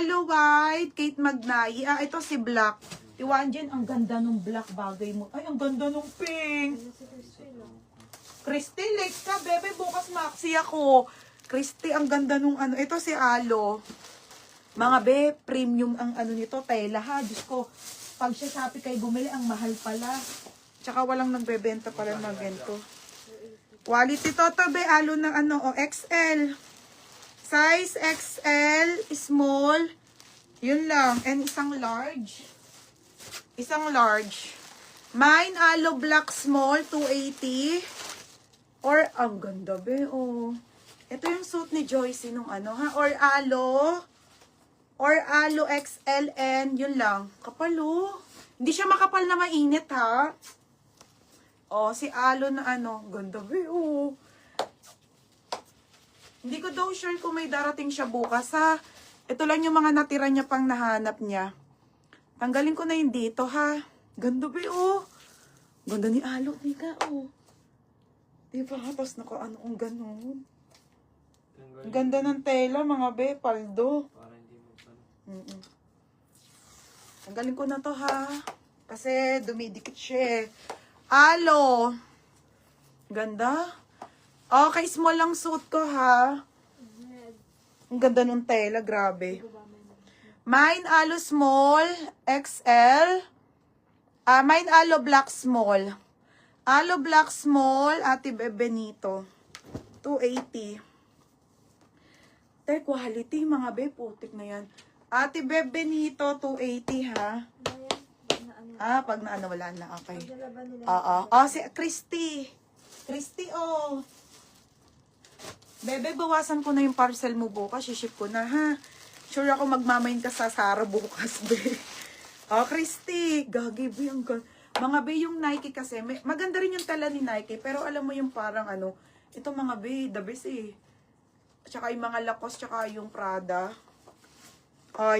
Alo White, Kate Magnayi. Ito si Black. Tiwanjen, ang ganda nung black bagay mo. Ay, ang ganda nung pink. Christy, late ka, bebe. Bukas maxi ako. Christy, ang ganda nung ano. Ito si Alo. Mga be, premium ang ano nito. Tela ha. Diyos ko, pag siya Shopee kayo bumili, ang mahal pala. Tsaka walang nagbebenta pala ng ganito. Quality to be. Alo ng ano, XL. Size XL, small. Yun lang. And isang large. Isang large. Mine, Alo Black Small, 280. Or, ang ganda be, oh. Ito yung suit ni Joyce nung ano, ha? Or Alo XLN, yun lang. Kapal, oh. Hindi siya makapal na mainit, ha? Oh, si Alo na ano, ganda be, oh. Hindi ko daw sure kung may darating siya bukas, ha? Ito lang yung mga natira niya pang nahanap niya. Tanggalin ko na yun dito, ha? Ganda ba, oh. Ganda ni Alo, tika, oh. Diba, tapos ano kung ganun. Ang ganda ng tela, mga be, paldo. Para hindi mo Tanggalin ko na to, ha? Kasi dumidikit siya, eh. Alo. Ganda. Okay, small lang suit ko, ha? Ang ganda ng tela, grabe. Mine Alo Small, XL. Mine Alo Black Small. Alo Black Small, Ate Benito. 280. Quality, mga be, putik na yan. Ate Benito, 280, ha? Pag naano, wala na, okay. Oo. Si Christy. Christy, oh. Bebe, bawasan ko na yung parcel mo bukas. Ship ko na, ha? Sure ako magmamain ka sa Sara bukas, be. Christy. Gagi, be. Mga be, yung Nike kasi. Maganda rin yung tala ni Nike. Pero alam mo yung parang ano. Ito mga be, the best eh. Tsaka yung mga Lacoste, tsaka yung Prada.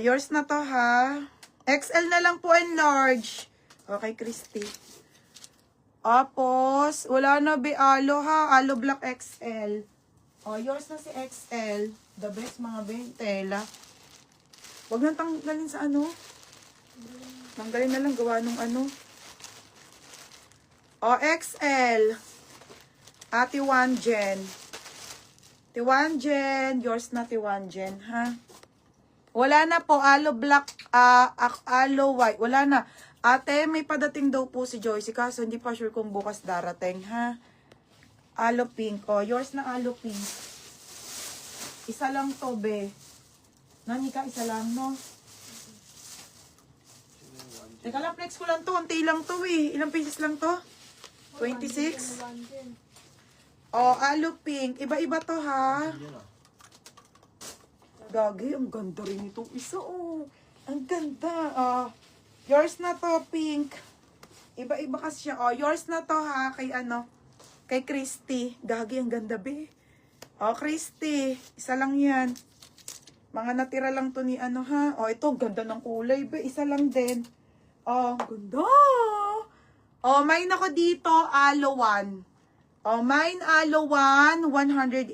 Yours na to, ha? XL na lang po and large. Okay, Christy. Tapos, wala na be, Alo, ha? Alo Black XL. Yours na si XL. The best, mga be. Tela. Huwag nang tanggalin sa ano. Tanggalin na lang, gawa nung ano. XL. Tiwanjen. Tiwanjen. Yours na Tiwanjen, ha? Wala na po. Alo Black, Alo White. Wala na. Ate, may padating daw po si Joyce. Kaso hindi pa sure kung bukas darating, ha? Alo Pink. Yours na Alo Pink. Isa lang to, be. Nani ka, isa lang, no? Teka lang, flex ko lang to. Unti lang to, eh. Ilang pieces lang to? 26? Alo Pink. Iba-iba to, ha? Gagi, ang ganda rin itong isa, oh. Ang ganda. Yours na to, Pink. Iba-iba kasi siya. Yours na to, ha? Kay ano? Kay Christy. Gagi, ang ganda, be. Christy. Isa lang yan. Mga natira lang to ni ano, ha? Ito, ganda ng kulay, be. Isa lang din. Ganda. Mine ako dito, Alo 1. Mine Alo 1, 180.